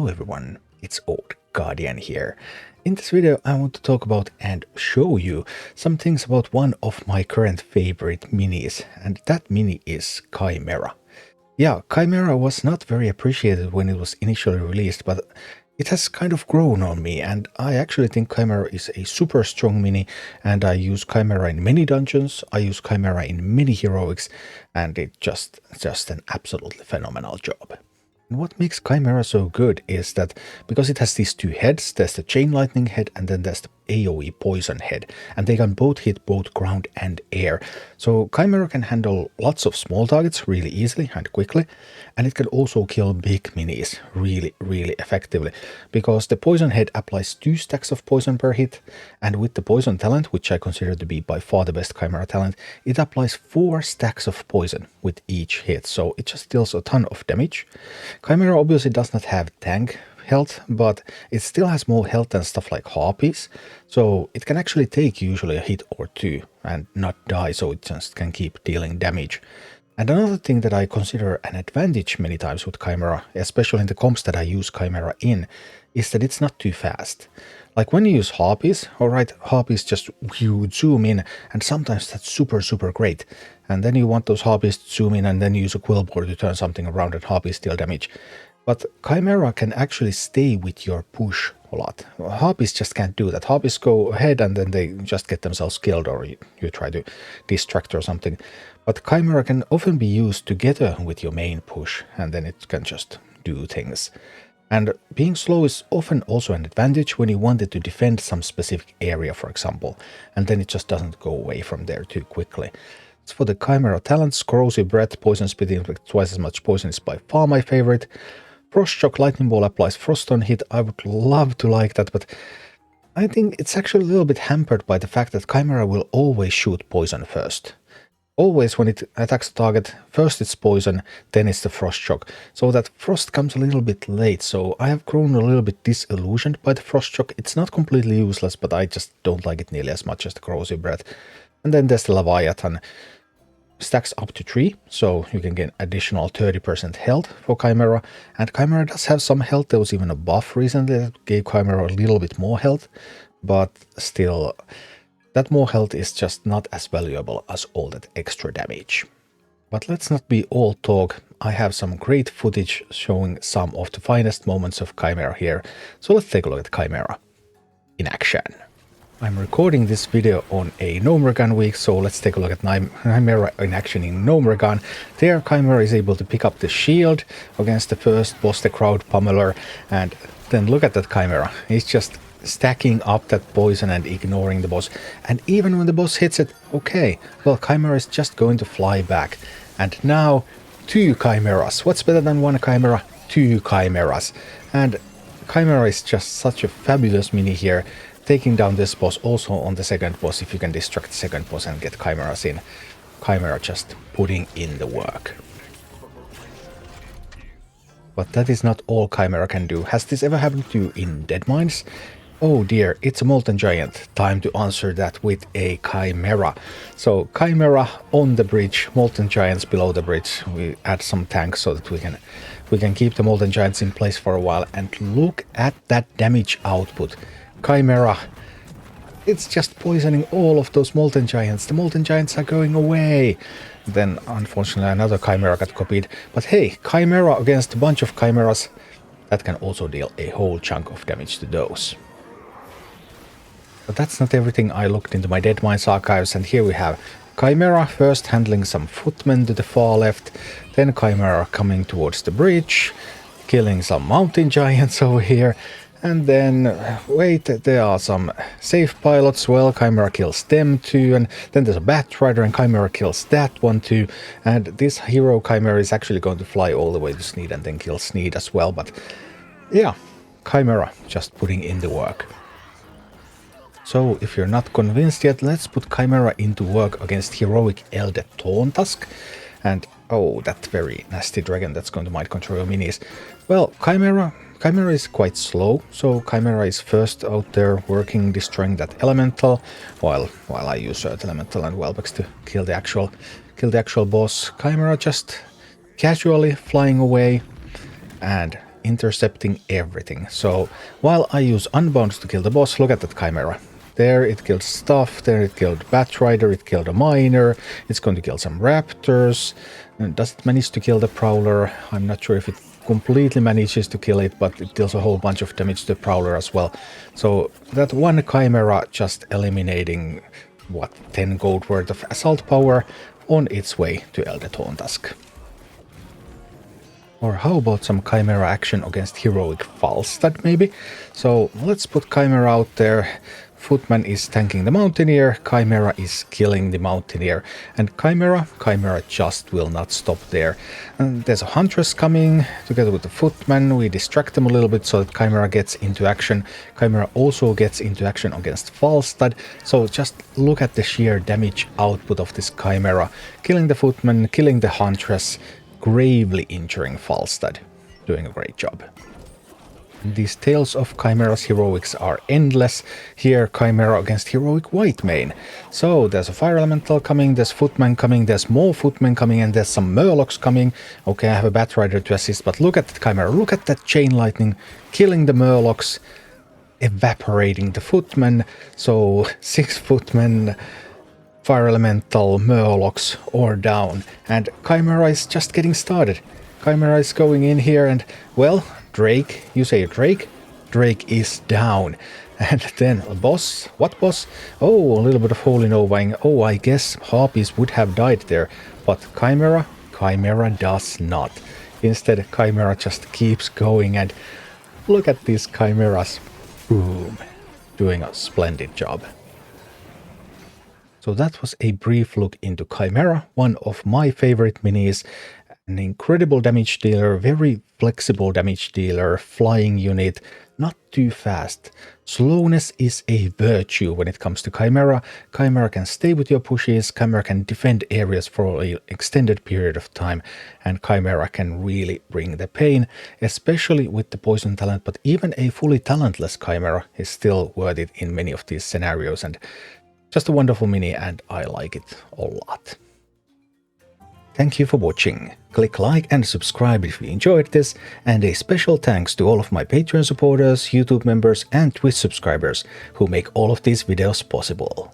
Hello everyone, it's Old Guardian here. In this video I want to talk about and show you some things about one of my current favorite minis, and that mini is Chimaera. Yeah, Chimaera was not very appreciated when it was initially released, but it has kind of grown on me, and I actually think Chimaera is a super strong mini, and I use Chimaera in many dungeons, I use Chimaera in many heroics, and it's just an absolutely phenomenal job. And what makes Chimaera so good is that because it has these two heads, there's the chain lightning head and then there's the AoE poison head, and they can both hit both ground and air. So Chimaera can handle lots of small targets really easily and quickly, and it can also kill big minis really effectively, because the poison head applies 2 stacks of poison per hit, and with the poison talent, which I consider to be by far the best Chimaera talent, it applies 4 stacks of poison with each hit, so it just deals a ton of damage. Chimaera obviously does not have tank health, but it still has more health than stuff like harpies, so it can actually take usually a hit or 2 and not die, so it just can keep dealing damage. And another thing that I consider an advantage many times with Chimaera, especially in the comps that I use Chimaera in, is that it's not too fast. Like when you use harpies, alright, harpies just you zoom in, and sometimes that's super great. And then you want those harpies to zoom in and then use a quillboard to turn something around and harpies deal damage. But Chimaera can actually stay with your push a lot. Harpies just can't do that. Harpies go ahead and then they just get themselves killed, or you try to distract or something. But Chimaera can often be used together with your main push, and then it can just do things. And being slow is often also an advantage when you wanted to defend some specific area, for example, and then it just doesn't go away from there too quickly. As for the Chimaera talents, Corrosive Breath, Poison Spit, inflict twice as much poison is by far my favorite. Frost Shock Lightning Ball applies frost on hit. I would love to like that, but I think it's actually a little bit hampered by the fact that Chimaera will always shoot poison first. Always when it attacks the target, first it's poison, then it's the Frost Shock. So that frost comes a little bit late, so I have grown a little bit disillusioned by the Frost Shock. It's not completely useless, but I just don't like it nearly as much as the Corrosive Breath. And then there's the Leviathan. Stacks up to 3, so you can get additional 30% health for Chimaera, and Chimaera does have some health. There was even a buff recently that gave Chimaera a little bit more health, but still, that more health is just not as valuable as all that extra damage. But let's not be all talk. I have some great footage showing some of the finest moments of Chimaera here, so let's take a look at Chimaera in action. I'm recording this video on a Gnomeregan week, so let's take a look at Chimaera in action in Gnomeregan. There, Chimaera is able to pick up the shield against the first boss, the Crowd Pummeler, and then look at that Chimaera. He's just stacking up that poison and ignoring the boss. And even when the boss hits it, okay, well, Chimaera is just going to fly back. And now, 2 Chimaeras. What's better than 1 Chimaera? 2 Chimaeras. And Chimaera is just such a fabulous mini here, taking down this boss, also on the second boss if you can distract the second boss and get Chimaeras in. Chimaera just putting in the work. But that is not all Chimaera can do. Has this ever happened to you in Deadmines? Oh dear, it's a Molten Giant. Time to answer that with a Chimaera. So Chimaera on the bridge, Molten Giants below the bridge. We add some tanks so that we can keep the Molten Giants in place for a while, and look at that damage output. Chimaera, it's just poisoning all of those Molten Giants. The Molten Giants are going away. Then, unfortunately, another Chimaera got copied. But hey, Chimaera against a bunch of Chimaeras, that can also deal a whole chunk of damage to those. But that's not everything. I looked into my Deadmines archives, and here we have Chimaera first handling some footmen to the far left, then Chimaera coming towards the bridge, killing some Mountain Giants over here. And then, wait, there are some safe pilots. Well, Chimaera kills them too. And then there's a Bat Rider, and Chimaera kills that one too. And this hero Chimaera is actually going to fly all the way to Sneed and then kill Sneed as well. But yeah, Chimaera just putting in the work. So if you're not convinced yet, let's put Chimaera into work against Heroic Elder Torntusk. And oh, that very nasty dragon that's going to mind control your minis. Well, Chimaera is quite slow, so Chimaera is first out there working, destroying that elemental, while I use Earth Elemental and Whelbex to kill the actual boss. Chimaera just casually flying away, and intercepting everything. So while I use Unbound to kill the boss, look at that Chimaera. There it killed stuff, there it killed Batrider, it killed a miner, it's going to kill some raptors. And does it manage to kill the Prowler? I'm not sure if it completely manages to kill it, but it deals a whole bunch of damage to the Prowler as well. So that one Chimaera just eliminating, what, 10 gold worth of assault power on its way to Elder Torntusk. Or how about some Chimaera action against Heroic Falstad maybe? So let's put Chimaera out there. Footman is tanking the Mountaineer, Chimaera is killing the Mountaineer, and Chimaera just will not stop there. And there's a Huntress coming together with the Footman. We distract them a little bit so that Chimaera gets into action. Chimaera also gets into action against Falstad, so just look at the sheer damage output of this Chimaera. Killing the Footman, killing the Huntress, gravely injuring Falstad. Doing a great job. These Tales of Chimaera's heroics are endless. Here, Chimaera against Heroic Whitemane. So, there's a Fire Elemental coming, there's Footman coming, there's more Footmen coming, and there's some Murlocs coming. Okay, I have a Batrider to assist, but look at that Chimaera, look at that Chain Lightning, killing the Murlocs, evaporating the Footmen. So, 6 Footmen, Fire Elemental, Murlocs, or down. And Chimaera is just getting started. Chimaera is going in here and, well, Drake, you say Drake? Drake is down. And then a boss. What boss? Oh, a little bit of Holy Novaing. Oh, I guess Harpies would have died there. But Chimaera? Chimaera does not. Instead, Chimaera just keeps going and look at these Chimaeras. Boom. Doing a splendid job. So that was a brief look into Chimaera, one of my favorite minis. An incredible damage dealer, very flexible damage dealer, flying unit, not too fast. Slowness is a virtue when it comes to Chimaera. Chimaera can stay with your pushes, Chimaera can defend areas for an extended period of time, and Chimaera can really bring the pain, especially with the poison talent, but even a fully talentless Chimaera is still worth it in many of these scenarios, and just a wonderful mini, and I like it a lot. Thank you for watching. Click like and subscribe if you enjoyed this, and a special thanks to all of my Patreon supporters, YouTube members and Twitch subscribers who make all of these videos possible.